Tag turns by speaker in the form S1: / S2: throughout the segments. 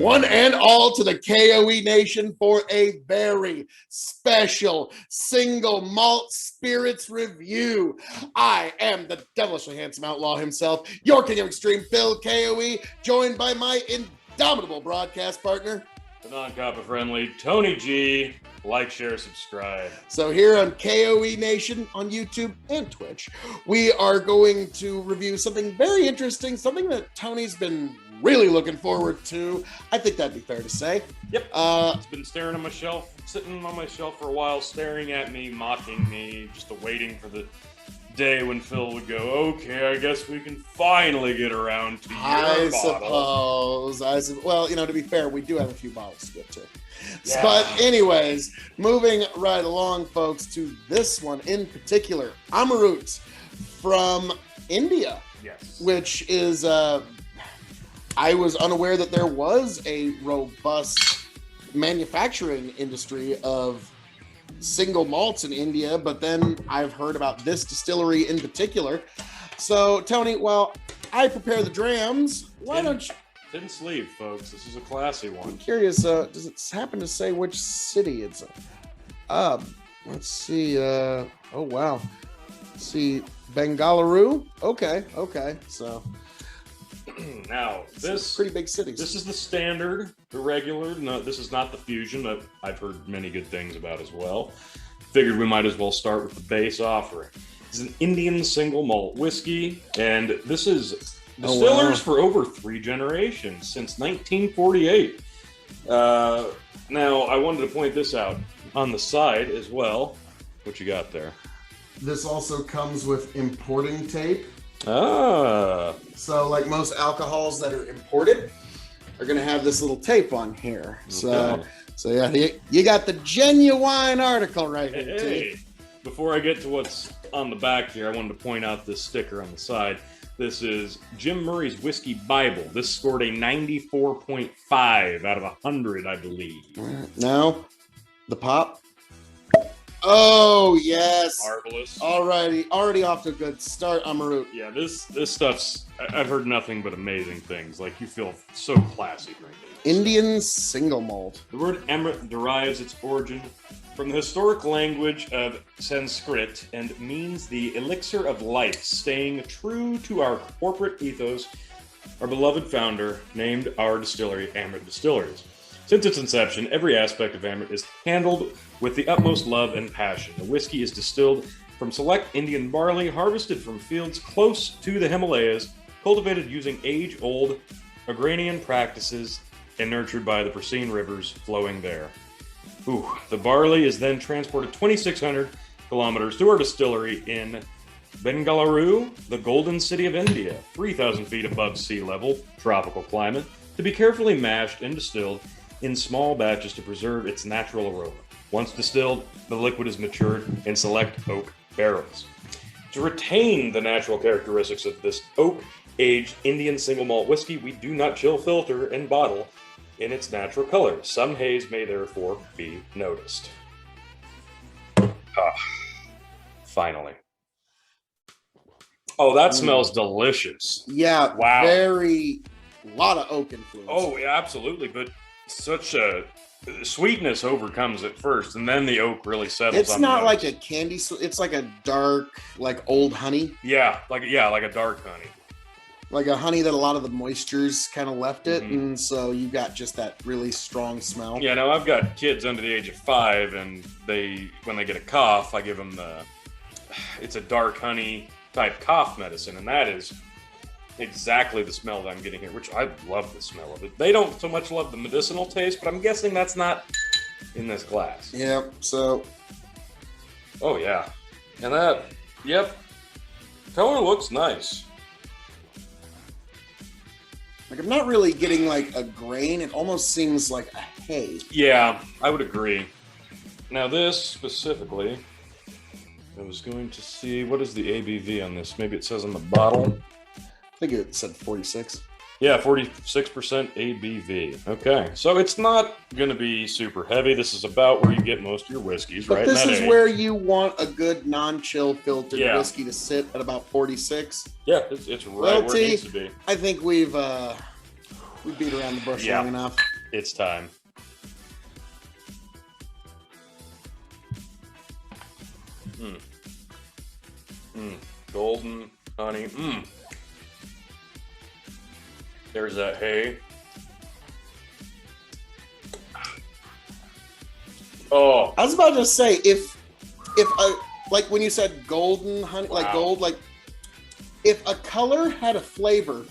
S1: one and all to the KOE Nation for a very special single malt spirits review. I am the devilishly handsome outlaw himself, your king of extreme, Phil KOE, joined by my indomitable broadcast partner,
S2: the non-copper friendly Tony G. Like, share, subscribe.
S1: So here on KOE Nation on YouTube and Twitch, we are going to review something very interesting, something that Tony's been really looking forward to. I think that'd be fair to say.
S2: Yep. It's been staring on my shelf, sitting on my shelf for a while, staring at me, mocking me, just waiting for the day when Phil would go, okay, I guess we can finally get around to your bottle.
S1: Well, to be fair, we do have a few bottles to get to.
S2: Yeah.
S1: But anyways, moving right along, folks, to this one in particular, Amrut from India.
S2: Yes.
S1: Which is, I was unaware that there was a robust manufacturing industry of single malts in India, but then I've heard about this distillery in particular. So, Tony, while I prepare the drams, why don't you...
S2: Thin sleeve, folks. This is a classy one.
S1: I'm curious, does it happen to say which city it's in? Let's see. Oh, wow. Let's see. Bengaluru? Okay. So...
S2: Now, this
S1: pretty big cities.
S2: This is the standard, the regular. No, this is not the fusion that I've heard many good things about as well. Figured we might as well start with the base offering. This is an Indian single malt whiskey, and this is distillers for over 3 generations, since 1948. Now, I wanted to point this out on the side as well. What you got there?
S1: This also comes with importing tape.
S2: Ah.
S1: So like most alcohols that are imported are going to have this little tape on here. Okay. So yeah, you got the genuine article right here.
S2: Hey, before I get to what's on the back here, I wanted to point out this sticker on the side. This is Jim Murray's Whiskey Bible. This scored a 94.5 out of 100, I believe.
S1: Now, the pop. Oh, yes.
S2: Marvelous.
S1: Already off to a good start, Amrut.
S2: Yeah, this stuff's, I've heard nothing but amazing things. Like, you feel so classy drinking this.
S1: Indian single malt.
S2: The word Amrut derives its origin from the historic language of Sanskrit and means the elixir of life, staying true to our corporate ethos. Our beloved founder named our distillery Amrut Distilleries. Since its inception, every aspect of Amrut is handled with the utmost love and passion. The whiskey is distilled from select Indian barley, harvested from fields close to the Himalayas, cultivated using age-old agrarian practices, and nurtured by the pristine rivers flowing there. The barley is then transported 2,600 kilometers to our distillery in Bengaluru, the Golden City of India, 3,000 feet above sea level, tropical climate, to be carefully mashed and distilled in small batches to preserve its natural aroma. Once distilled, the liquid is matured in select oak barrels. To retain the natural characteristics of this oak-aged Indian single malt whiskey, we do not chill, filter, and bottle in its natural colors. Some haze may therefore be noticed. Finally. Oh, that smells delicious.
S1: Yeah,
S2: wow.
S1: Lot of oak influence.
S2: Oh, yeah, absolutely, but such a sweetness overcomes it first, and then the oak really settles.
S1: It's not like a candy. It's like a dark, like old honey.
S2: Yeah, like a dark honey.
S1: Like a honey that a lot of the moisture's kind of left it, and so you got just that really strong smell.
S2: Yeah, no, I've got kids under the age of 5, and when they get a cough, I give them it's a dark honey type cough medicine, and that is exactly the smell that I'm getting here, which I love the smell of it. They don't so much love the medicinal taste, but I'm guessing that's not in this glass.
S1: Yeah, so.
S2: Oh, yeah. And that, yep. Color looks nice.
S1: Like, I'm not really getting like a grain. It almost seems like a hay.
S2: Yeah, I would agree. Now this specifically, I was going to see, what is the ABV on this? Maybe it says on the bottle.
S1: I think it said 46.
S2: Yeah, 46% ABV. Okay, so it's not going to be super heavy. This is about where you get most of your whiskeys, right?
S1: But this is where you want a good non-chill filtered
S2: Yeah.
S1: whiskey to sit at about 46.
S2: Yeah, it's right where it needs to be.
S1: I think we've We beat around the bush
S2: Yeah.
S1: long enough.
S2: It's time. Golden honey. There's that hay. Oh,
S1: I was about to say, if like when you said golden honey, like
S2: Wow.
S1: gold, like if a color had a flavor,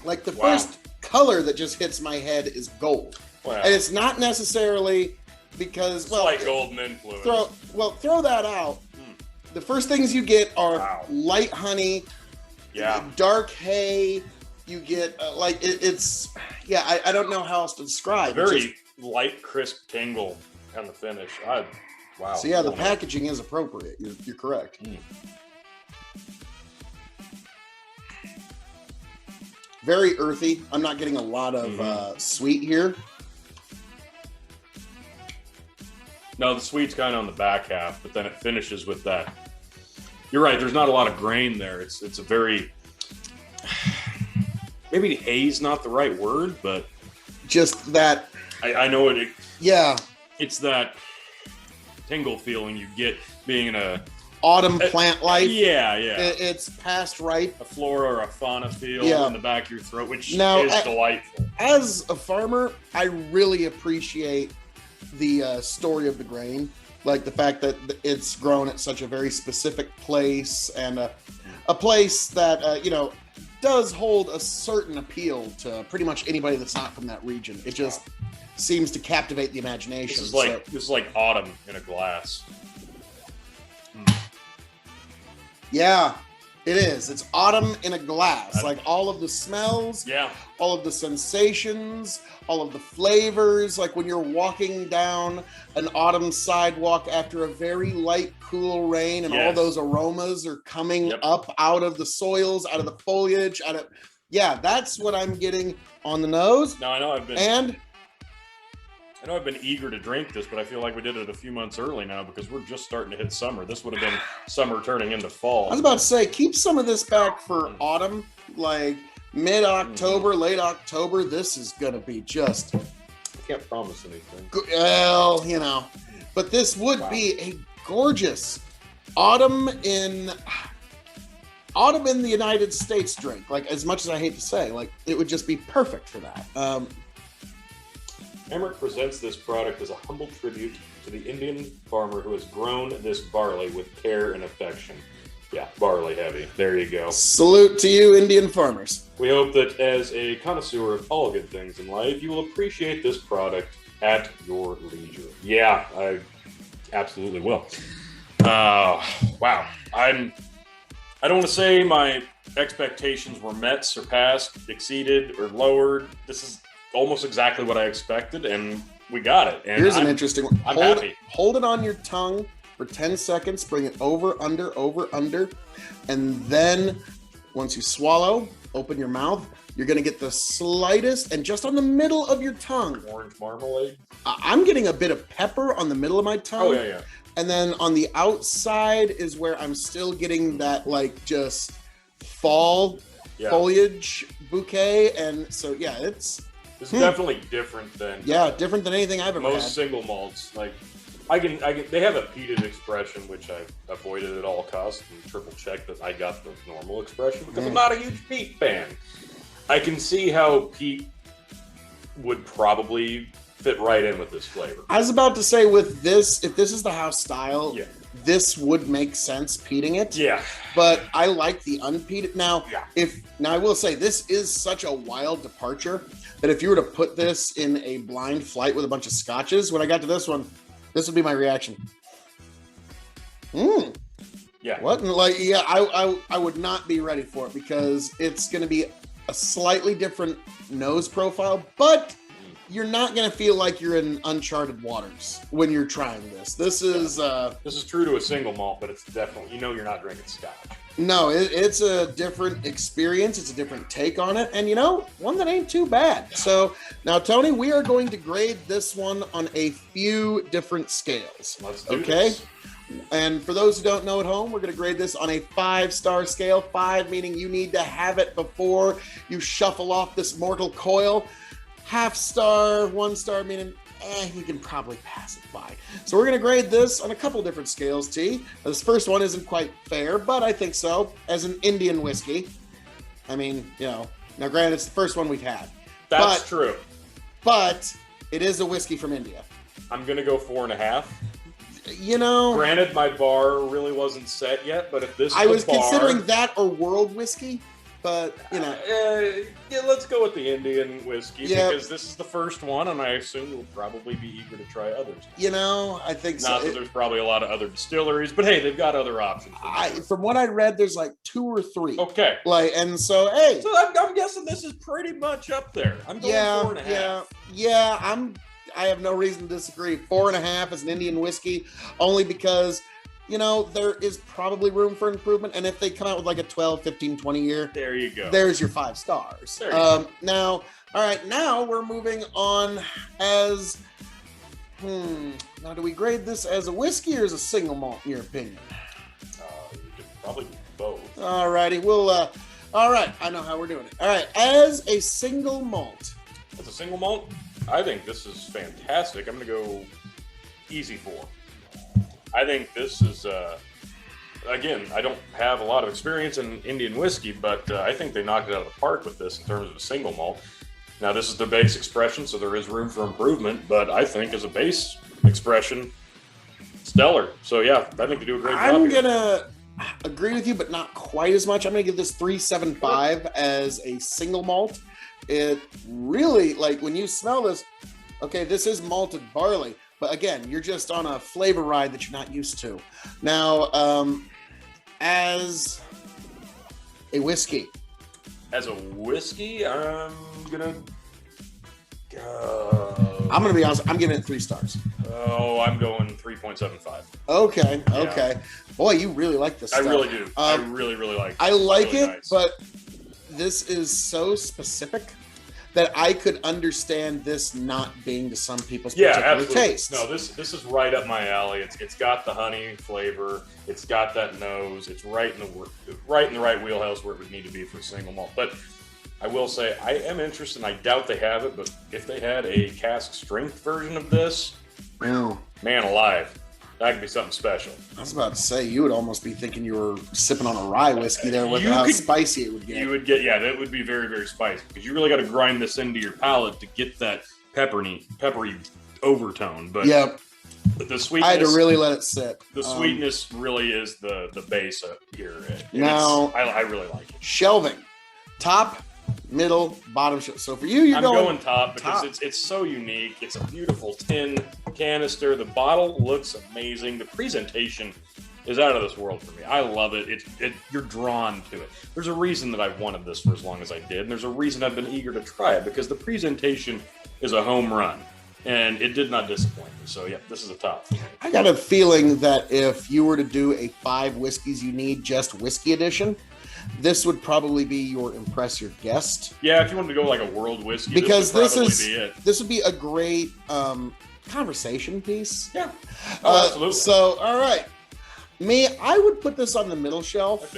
S1: like the
S2: Wow.
S1: first color that just hits my head is gold.
S2: wow.
S1: And it's not necessarily because,
S2: It's
S1: well,
S2: like golden influence.
S1: throw that out. The first things you get are
S2: Wow.
S1: light honey,
S2: Yeah.
S1: dark hay. You get it's I don't know how else to describe. It's
S2: Very
S1: just-
S2: light, crisp tingle on the finish. Wow.
S1: so yeah, the packaging is appropriate. You're correct. Very earthy. I'm not getting a lot of sweet here.
S2: No, the sweet's kind of on the back half, but then it finishes with that. You're right. There's not a lot of grain there. It's a very maybe haze not the right word, but
S1: Just that,
S2: I know it.
S1: yeah,
S2: It's that tingle feeling you get being in a
S1: autumn plant life.
S2: yeah.
S1: It's past ripe.
S2: A flora or a fauna feel
S1: Yeah.
S2: in the back of your throat, which
S1: Now,
S2: is delightful.
S1: As a farmer, I really appreciate the story of the grain, like the fact that it's grown at such a very specific place and a place that does hold a certain appeal to pretty much anybody that's not from that region. It just seems to captivate the imagination.
S2: This is like autumn in a glass.
S1: Yeah, it is. It's autumn in a glass. Like all of the smells,
S2: Yeah.
S1: all of the sensations, all of the flavors. Like when you're walking down an autumn sidewalk after a very light, cool rain, and all
S2: Yes.
S1: those aromas are coming
S2: Yep.
S1: up out of the soils, out of the foliage, that's what I'm getting on the nose.
S2: Now I know I've been eager to drink this, but I feel like we did it a few months early now because we're just starting to hit summer. This would have been summer turning into fall.
S1: I was about to say, keep some of this back for autumn, like mid-October, late October. This is going to be just,
S2: I can't promise anything.
S1: well, but this would be a gorgeous autumn in the United States drink. Like, as much as I hate to say, like, it would just be perfect for that.
S2: Amrut presents this product as a humble tribute to the Indian farmer who has grown this barley with care and affection. Yeah, barley heavy. There you go.
S1: Salute to you, Indian farmers.
S2: We hope that as a connoisseur of all good things in life, you will appreciate this product at your leisure. Yeah, I absolutely will. Wow. I don't want to say my expectations were met, surpassed, exceeded, or lowered. This is almost exactly what I expected, and we got it. And
S1: Here's an interesting one.
S2: I'm happy.
S1: Hold it on your tongue for 10 seconds. Bring it over, under, and then once you swallow, open your mouth. You're going to get the slightest, and just on the middle of your tongue,
S2: Orange marmalade.
S1: I'm getting a bit of pepper on the middle of my tongue.
S2: Oh, yeah.
S1: And then on the outside is where I'm still getting that, like, just fall foliage bouquet. And so, yeah, it's
S2: This is definitely different than
S1: different than anything I've ever
S2: most
S1: had.
S2: single malts. Like, I can. They have a peated expression, which I avoided at all costs and triple checked that I got the normal expression because I'm not a huge peat fan. I can see how peat would probably fit right in with this flavor.
S1: I was about to say, with this, if this is the house style, this would make sense peating it.
S2: Yeah.
S1: But I like the unpeated. Now,
S2: Yeah.
S1: I will say this is such a wild departure that if you were to put this in a blind flight with a bunch of scotches, when I got to this one, this would be my reaction.
S2: Yeah.
S1: What? Like, yeah, I would not be ready for it because it's going to be a slightly different nose profile, but you're not going to feel like you're in uncharted waters when you're trying this. This is
S2: true to a single malt, but it's definitely, you're not drinking scotch.
S1: no, it's a different experience. It's a different take on it, and one that ain't too bad. So now, Tony, we are going to grade this one on a few different scales.
S2: Let's do this.
S1: And for those who don't know at home, we're going to grade this on a 5-star scale. 5 meaning you need to have it before you shuffle off this mortal coil. half star, 1 star, meaning you can probably pass it by. So we're going to grade this on a couple different scales, T. This first one isn't quite fair, but I think so, as an Indian whiskey. I mean, now granted, it's the first one we've had.
S2: That's true.
S1: But it is a whiskey from India.
S2: I'm going to go 4.5.
S1: Granted,
S2: my bar really wasn't set yet, but if this
S1: I was considering that or world whiskey, but
S2: let's go with the Indian whiskey because this is the first one, and I assume we'll probably be eager to try others.
S1: I think
S2: Not that there's probably a lot of other distilleries, but hey, they've got other options.
S1: From what I read, there's like 2 or 3.
S2: Okay.
S1: So
S2: I'm guessing this is pretty much up there. I'm going 4.5.
S1: I have no reason to disagree. 4.5 is an Indian whiskey, only because, there is probably room for improvement. And if they come out with like a 12, 15, 20 year,
S2: there you go.
S1: There's your 5 stars.
S2: There you go.
S1: Now we're moving on as, now do we grade this as a whiskey or as a single malt in your opinion?
S2: You could probably do both.
S1: All righty. All right. I know how we're doing it. All right. As a single malt.
S2: As a single malt? I think this is fantastic. I'm going to go easy 4. I think this is, again, I don't have a lot of experience in Indian whiskey, but I think they knocked it out of the park with this in terms of a single malt. Now, this is their base expression, so there is room for improvement, but I think as a base expression, stellar. So, yeah, I think they do a great job.
S1: I'm going to agree with you, but not quite as much. I'm going to give this 3.75 as a single malt. It really, when you smell this, okay, this is malted barley, but again, you're just on a flavor ride that you're not used to. Now, as a whiskey.
S2: As a whiskey, I'm gonna
S1: be honest, I'm giving it 3 stars.
S2: Oh, I'm going 3.75.
S1: Okay. Boy, you really like this stuff.
S2: I really do. I really like it.
S1: I like
S2: really
S1: it,
S2: nice.
S1: But this is so specific that I could understand this not being to some people's particular tastes.
S2: No, this is right up my alley. It's got the honey flavor. It's got that nose. It's right in the right wheelhouse where it would need to be for a single malt. But I will say I am interested, and I doubt they have it, but if they had a cask strength version of this, man alive, that could be something special.
S1: I was about to say, you would almost be thinking you were sipping on a rye whiskey there with how spicy it would get.
S2: You would get, that would be very, very spicy because you really got to grind this into your palate to get that peppery overtone. But the sweetness,
S1: I had to really let it sit.
S2: The sweetness really is the base up here.
S1: Now,
S2: I really like it.
S1: Shelving, top, middle, bottom shelf. So for you, I'm
S2: going top because it's so unique. It's a beautiful tin canister. The bottle looks amazing. The presentation is out of this world for me. I love it. You're drawn to it. There's a reason that I've wanted this for as long as I did, and there's a reason I've been eager to try it because the presentation is a home run, and it did not disappoint me. So yeah, this is a top.
S1: I got a feeling that if you were to do a 5 whiskeys you need just whiskey edition, this would probably be your impress your guest.
S2: Yeah, if you wanted to go like a world whiskey,
S1: because this would be a great conversation piece.
S2: Yeah, absolutely.
S1: So, all right, I would put this on the middle shelf.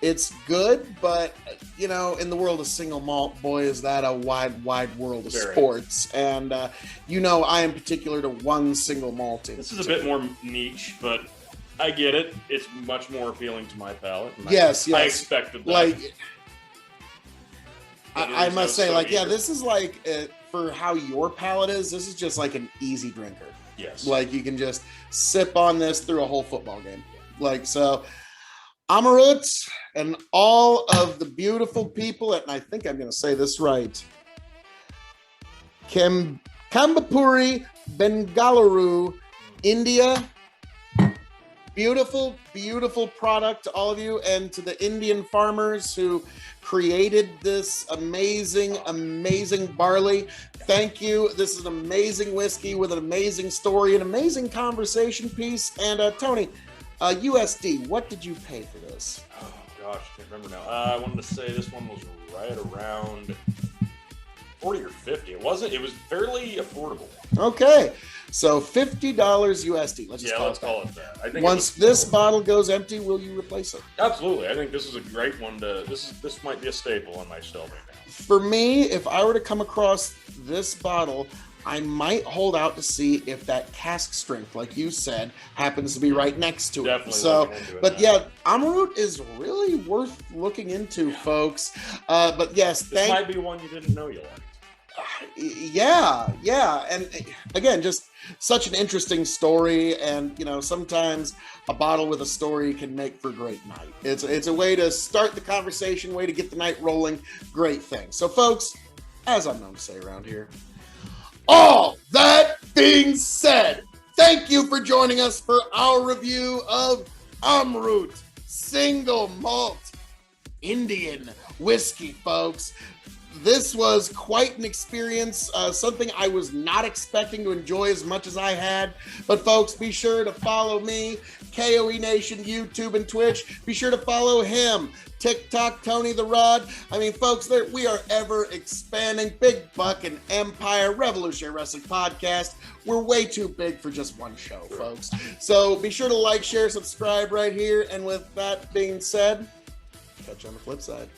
S1: It's good, but in the world of single malt, boy, is that a wide world of sports. And I am particular to one single malt.
S2: This is a bit more niche, but I get it. It's much more appealing to my palate.
S1: Yes.
S2: I expected that.
S1: I must say, this is for how your palate is, this is just like an easy drinker.
S2: Yes.
S1: You can just sip on this through a whole football game. So, Amrut and all of the beautiful people, and I think I'm going to say this right, Kambapuri, Bengaluru, India. Beautiful, beautiful product to all of you, and to the Indian farmers who created this amazing, amazing barley. Thank you. This is an amazing whiskey with an amazing story, an amazing conversation piece. And Tony, USD, what did you pay for this?
S2: Oh gosh, I can't remember now. I wanted to say this one was right around 40 or 50. It was fairly affordable.
S1: Okay. So $50 USD. Let's
S2: call it that. I think
S1: once this bottle goes empty, will you replace it?
S2: Absolutely. I think this is a great one to. This might be a staple on my shelving now.
S1: For me, if I were to come across this bottle, I might hold out to see if that cask strength, like you said, happens to be right next to it.
S2: Definitely
S1: So,
S2: looking into it
S1: but
S2: now.
S1: yeah, Amrut is really worth looking into, folks. But yes,
S2: This might be one you didn't know you liked.
S1: Yeah, and again, just such an interesting story. And sometimes a bottle with a story can make for a great night. It's a way to start the conversation, way to get the night rolling. Great thing. So, folks, as I'm known to say around here, all that being said, thank you for joining us for our review of Amrut Single Malt Indian Whiskey, folks. This was quite an experience, something I was not expecting to enjoy as much as I had. But folks, be sure to follow me, K.O.E Nation, YouTube and Twitch. Be sure to follow him, TikTok, Tony the Rod. I mean, folks, we are ever expanding. Big Buck and Empire, Revolutionary Wrestling Podcast. We're way too big for just one show, folks. So be sure to like, share, subscribe right here. And with that being said, catch you on the flip side.